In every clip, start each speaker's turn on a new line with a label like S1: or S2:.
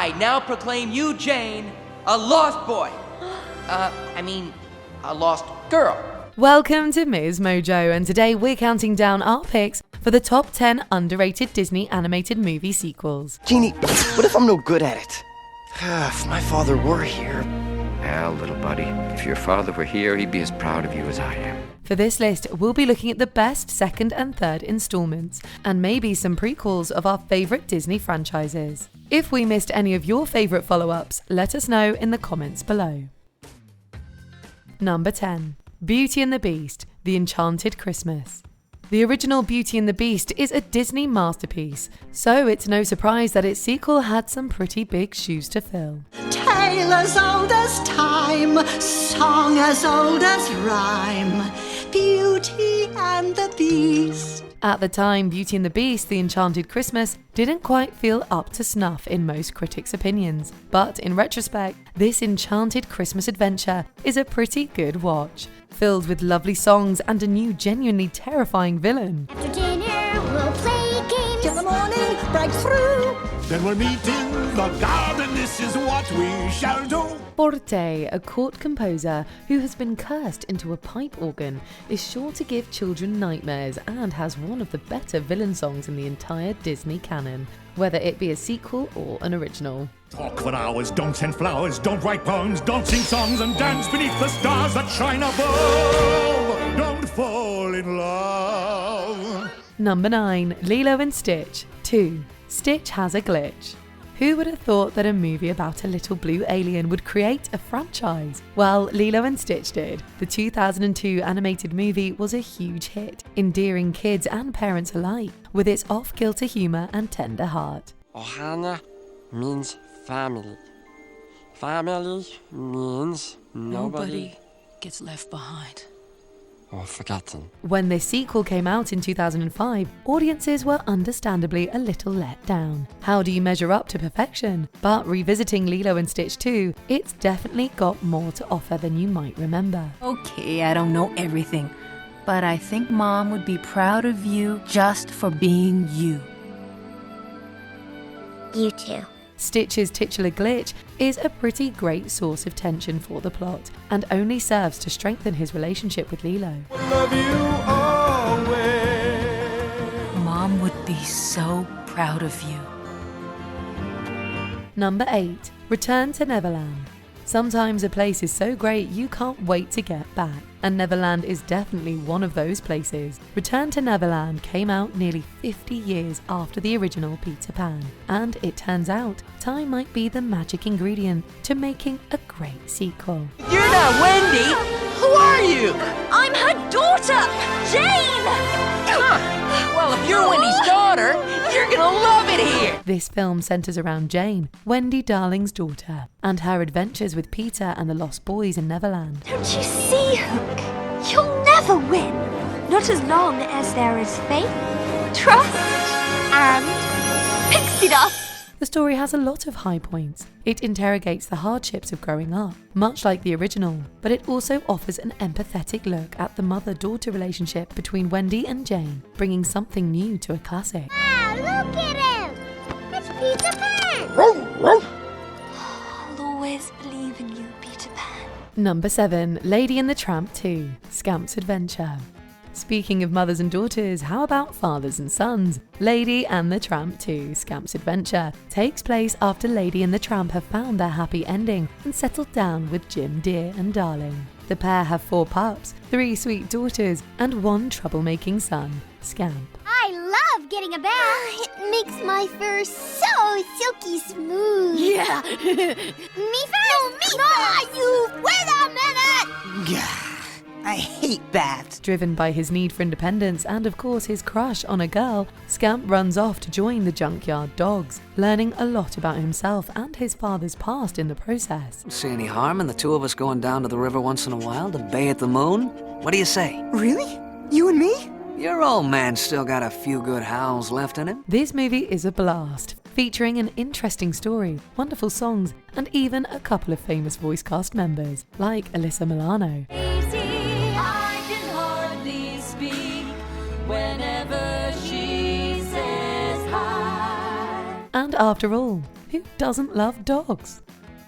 S1: I now proclaim you, Jane, a lost boy. A lost girl.
S2: Welcome to MsMojo, and today we're counting down our picks for the top 10 underrated Disney animated movie sequels.
S3: Jeannie, what if I'm no good at it? If my father were here.
S4: Well, little buddy, if your father were here, he'd be as proud of you as I am.
S2: For this list, we'll be looking at the best second and third installments, and maybe some prequels of our favourite Disney franchises. If we missed any of your favourite follow-ups, let us know in the comments below. Number 10. Beauty and the Beast, The Enchanted Christmas. The original Beauty and the Beast is a Disney masterpiece, so it's no surprise that its sequel had some pretty big shoes to fill.
S5: Tale as old as time, song as old as rhyme, Beauty and the Beast.
S2: At the time, Beauty and the Beast, The Enchanted Christmas didn't quite feel up to snuff in most critics' opinions. But in retrospect, this enchanted Christmas adventure is a pretty good watch, filled with lovely songs and a new genuinely terrifying villain.
S6: After dinner, we'll play games.
S5: Till the morning, break through.
S7: Then we'll meet in the garden, this is what we shall do.
S2: Forte, a court composer who has been cursed into a pipe organ, is sure to give children nightmares and has one of the better villain songs in the entire Disney canon, whether it be a sequel or an original.
S7: Talk for hours, don't send flowers, don't write poems, don't sing songs and dance beneath the stars that shine above. Don't fall in love.
S2: Number 9. Lilo and Stitch 2. Stitch has a glitch. Who would have thought that a movie about a little blue alien would create a franchise? Well, Lilo and Stitch did. The 2002 animated movie was a huge hit, endearing kids and parents alike, with its off-kilter humour and tender heart.
S3: Ohana means family. Family means nobody
S5: gets left behind.
S3: or forgotten.
S2: When this sequel came out in 2005, audiences were understandably a little let down. How do you measure up to perfection? But revisiting Lilo and Stitch 2, it's definitely got more to offer than you might remember.
S8: Okay, I don't know everything, but I think Mom would be proud of you just for being you.
S6: You too.
S2: Stitch's titular glitch is a pretty great source of tension for the plot, and only serves to strengthen his relationship with Lilo.
S8: Mom would be so proud of you.
S2: Number 8. Return to Neverland. Sometimes a place is so great you can't wait to get back, and Neverland is definitely one of those places. Return to Neverland came out nearly 50 years after the original Peter Pan, and it turns out time might be the magic ingredient to making a great sequel.
S1: You're not Wendy! Who are you?
S6: I'm her daughter, Jane!
S1: Well, if you're Wendy's daughter, you're gonna love it here!
S2: This film centers around Jane, Wendy Darling's daughter, and her adventures with Peter and the Lost Boys in Neverland.
S6: Don't you see, Hook? You'll never win. Not as long as there is faith, trust, and pixie dust.
S2: The story has a lot of high points. It interrogates the hardships of growing up, much like the original, but it also offers an empathetic look at the mother-daughter relationship between Wendy and Jane, bringing something new to a classic.
S6: Ah, look at him! It's Peter Pan! I'll always believe in you, Peter Pan.
S2: Number 7. Lady and the Tramp 2, Scamp's Adventure. Speaking of mothers and daughters, how about fathers and sons? Lady and the Tramp 2, Scamp's Adventure takes place after Lady and the Tramp have found their happy ending and settled down with Jim, Dear and Darling. The pair have 4 pups, 3 sweet daughters, and 1 troublemaking son, Scamp.
S6: I love getting a bath. It makes my fur so silky smooth.
S5: Yeah.
S6: Me first? No, you wait a minute!
S5: I hate baths.
S2: Driven by his need for independence and of course his crush on a girl, Scamp runs off to join the Junkyard Dogs, learning a lot about himself and his father's past in the process.
S9: See any harm in the 2 of us going down to the river once in a while to bathe the moon? What do you say?
S5: Really? You and me?
S9: Your old man's still got a few good howls left in him.
S2: This movie is a blast, featuring an interesting story, wonderful songs, and even a couple of famous voice cast members, like Alyssa Milano.
S10: Whenever she says hi.
S2: And after all, Who doesn't love dogs?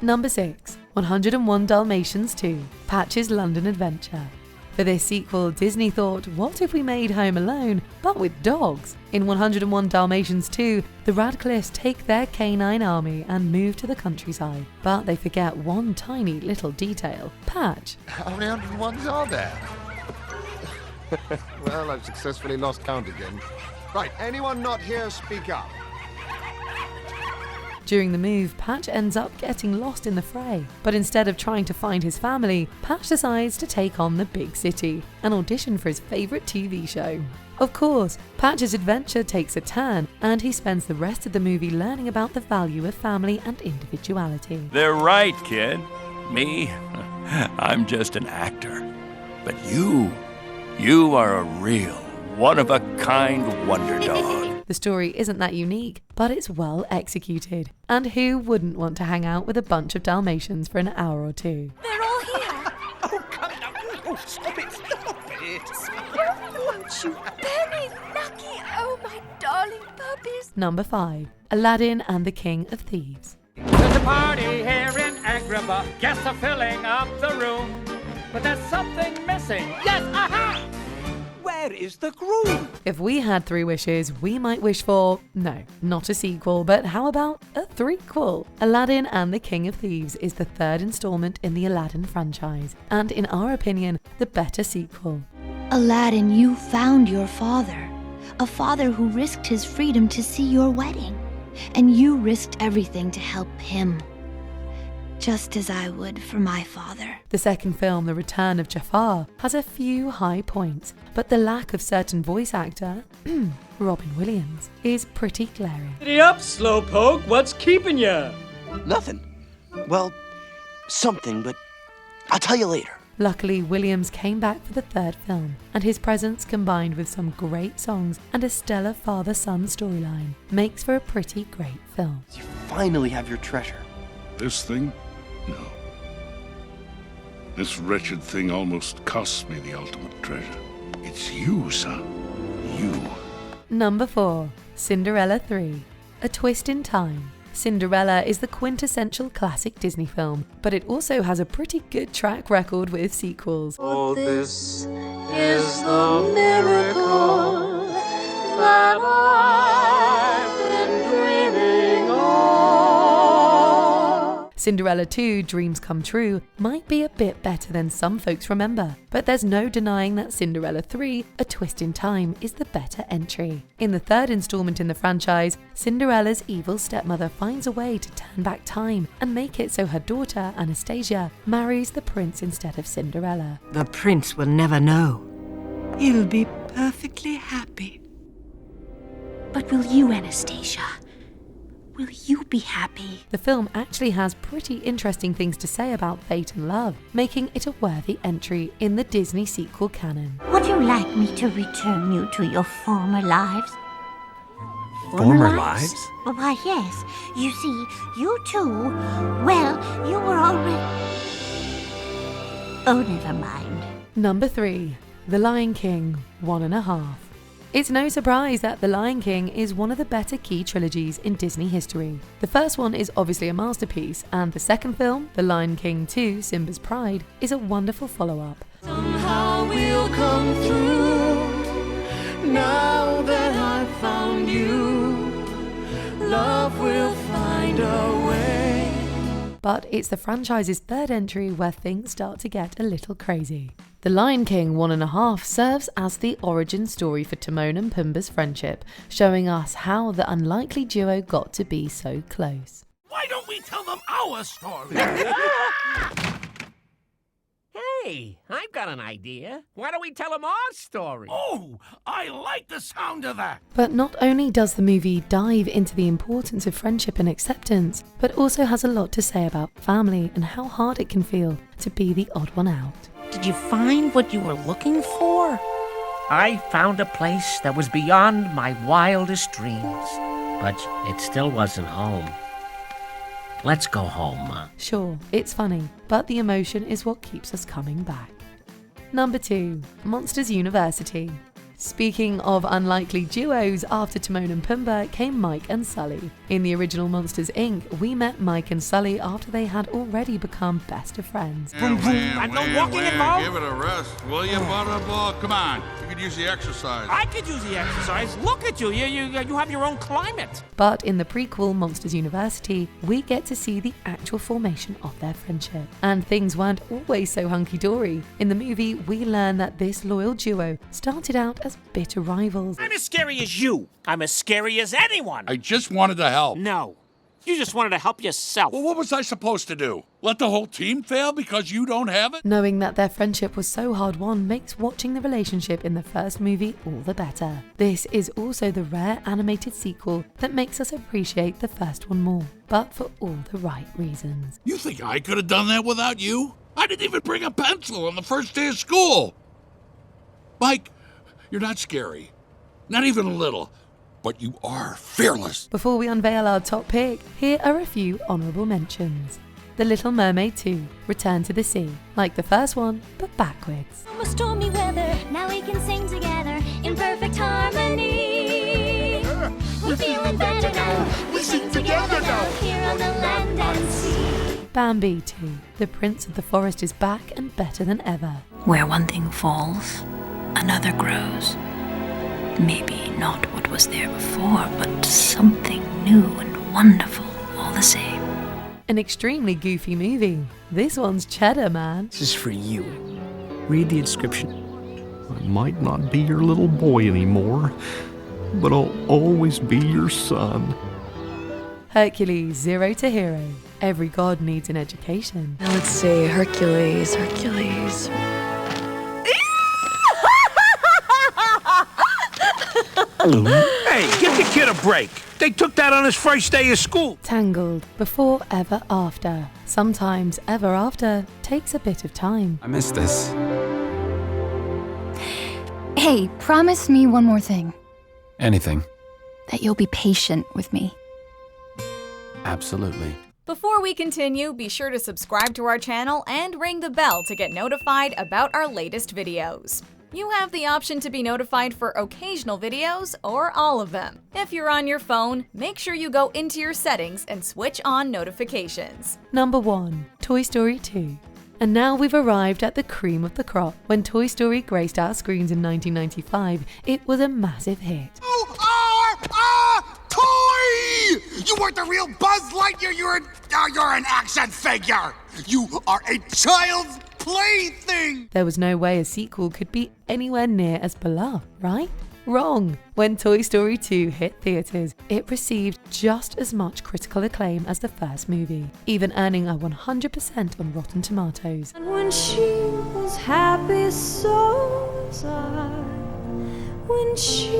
S2: Number 6. 101 Dalmatians 2, Patch's London Adventure. For this sequel, Disney thought, what if we made Home Alone, but with dogs? In 101 Dalmatians 2, the Radcliffes take their canine army and move to the countryside. But they forget one tiny little detail. Patch.
S10: How many 101s are there? Well, I've successfully lost count again. Right, anyone not here, speak up.
S2: During the move, Patch ends up getting lost in the fray. But instead of trying to find his family, Patch decides to take on the big city and audition for his favourite TV show. Of course, Patch's adventure takes a turn, and he spends the rest of the movie learning about the value of family and individuality.
S11: They're right, kid. Me, I'm just an actor. But you are a real, one-of-a-kind wonder dog.
S2: The story isn't that unique, but it's well executed. And who wouldn't want to hang out with a bunch of Dalmatians for an hour or two?
S6: They're all here.
S1: Oh, come now. Oh, stop it. Stop it.
S6: Won't you? Very lucky. Oh, my darling puppies.
S2: Number 5. Aladdin and the King of Thieves.
S12: There's a party here in Agrabah. Guests are filling up the room. But there's something missing. Yes, aha!
S1: Where is the groom?
S2: If we had 3 wishes, we might wish for, no, not a sequel, but how about a threequel? Aladdin and the King of Thieves is the 3rd installment in the Aladdin franchise, and in our opinion, the better sequel.
S13: Aladdin, you found your father. A father who risked his freedom to see your wedding. And you risked everything to help him. Just as I would for my father.
S2: The second film, The Return of Jafar, has a few high points, but the lack of certain voice actor, Robin Williams, is pretty glaring.
S12: Giddy up, slowpoke. What's keeping you?
S3: Nothing. Well, something, but I'll tell you later.
S2: Luckily, Williams came back for the 3rd film, and his presence combined with some great songs and a stellar father-son storyline makes for a pretty great film.
S3: You finally have your treasure.
S7: This thing? No. This wretched thing almost cost me the ultimate treasure. It's you, son. You.
S2: Number 4. Cinderella 3, A Twist in Time. Cinderella is the quintessential classic Disney film, but it also has a pretty good track record with sequels.
S12: Oh, this is the miracle that I've been dreaming of.
S2: Cinderella 2, Dreams Come True, might be a bit better than some folks remember, but there's no denying that Cinderella 3, A Twist in Time, is the better entry. In the 3rd installment in the franchise, Cinderella's evil stepmother finds a way to turn back time and make it so her daughter, Anastasia, marries the prince instead of Cinderella.
S14: The prince will never know. He'll be perfectly happy.
S13: But will you, Anastasia? Will you be happy?
S2: The film actually has pretty interesting things to say about fate and love, making it a worthy entry in the Disney sequel canon.
S15: Would you like me to return you to your former lives?
S9: Former lives?
S15: Why, yes. You see, you too, well, you were already... Oh, never mind.
S2: Number 3. The Lion King 1.5. It's no surprise that The Lion King is one of the better key trilogies in Disney history. The first one is obviously a masterpiece, and the second film, The Lion King 2, Simba's Pride, is a wonderful follow-up.
S5: Somehow we'll come through. Now that I've found you, love will find a way.
S2: But it's the franchise's 3rd entry where things start to get a little crazy. The Lion King 1.5 serves as the origin story for Timon and Pumbaa's friendship, showing us how the unlikely duo got to be so close.
S11: Why don't we tell them our story?
S1: Hey, I've got an idea. Why don't we tell them our story?
S11: Oh, I like the sound of that.
S2: But not only does the movie dive into the importance of friendship and acceptance, but also has a lot to say about family and how hard it can feel to be the odd one out.
S1: Did you find what you were looking for? I found a place that was beyond my wildest dreams, but it still wasn't home. Let's go home, Ma.
S2: Sure, it's funny, but the emotion is what keeps us coming back. Number 2. Monsters University. Speaking of unlikely duos, after Timon and Pumbaa came Mike and Sully. In the original Monsters, Inc., we met Mike and Sully after they had already become best of friends.
S16: And no walking involved? Give it a rest, will you, Butterball? Come on, you could use the exercise.
S12: I could use the exercise. Look at you. You have your own climate.
S2: But in the prequel, Monsters University, we get to see the actual formation of their friendship. And things weren't always so hunky-dory. In the movie, we learn that this loyal duo started out as bitter rivals.
S12: I'm as scary as you. I'm as scary as anyone.
S16: I just wanted to help.
S12: No. You just wanted to help yourself.
S16: Well, what was I supposed to do? Let the whole team fail because you don't have it?
S2: Knowing that their friendship was so hard-won makes watching the relationship in the first movie all the better. This is also the rare animated sequel that makes us appreciate the first one more, but for all the right reasons.
S16: You think I could have done that without you? I didn't even bring a pencil on the first day of school. Mike, you're not scary. Not even a little. But you are fearless.
S2: Before we unveil our top pick, here are a few honourable mentions. The Little Mermaid 2, Return to the Sea, like the first one, but backwards.
S6: Stormy weather, now we can sing together in perfect harmony. We're feeling better now, we sing together now, here on the land and sea.
S2: Bambi 2, The Prince of the Forest is back and better than ever.
S8: Where one thing falls, another grows. Maybe not what was there before, but something new and wonderful all the same.
S2: An extremely goofy movie. This one's cheddar, man.
S17: This is for you. Read the inscription. I might not be your little boy anymore, but I'll always be your son.
S2: Hercules, Zero to Hero. Every god needs an education.
S18: Now let's see, Hercules.
S12: Hey, give the kid a break. They took that on his first day of school.
S2: Tangled, Before Ever After. Sometimes Ever After takes a bit of time.
S19: I miss this.
S20: Hey, promise me one more thing.
S19: Anything.
S20: That you'll be patient with me.
S19: Absolutely.
S21: Before we continue, be sure to subscribe to our channel and ring the bell to get notified about our latest videos. You have the option to be notified for occasional videos or all of them. If you're on your phone, make sure you go into your settings and switch on notifications.
S2: Number 1, Toy Story 2. And now we've arrived at the cream of the crop. When Toy Story graced our screens in 1995, it was a massive hit.
S22: You are a toy! You weren't the real Buzz Lightyear, you're an action figure! You are a child's plaything!
S2: There was no way a sequel could be anywhere near as beloved, right? Wrong! When Toy Story 2 hit theaters, it received just as much critical acclaim as the first movie, even earning a 100% on Rotten Tomatoes.
S23: And when she was happy, so was I. When she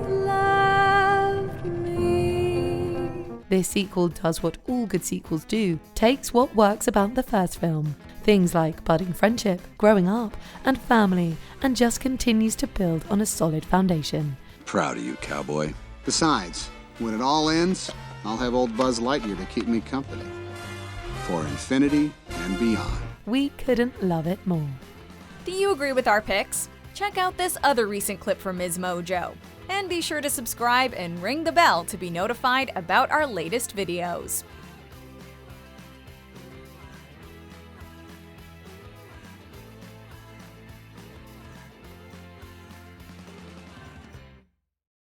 S23: loved me.
S2: This sequel does what all good sequels do, takes what works about the first film, things like budding friendship, growing up, and family, and just continues to build on a solid foundation.
S10: Proud of you, cowboy. Besides, when it all ends, I'll have old Buzz Lightyear to keep me company. For infinity and beyond.
S2: We couldn't love it more.
S21: Do you agree with our picks? Check out this other recent clip from MsMojo. And be sure to subscribe and ring the bell to be notified about our latest videos.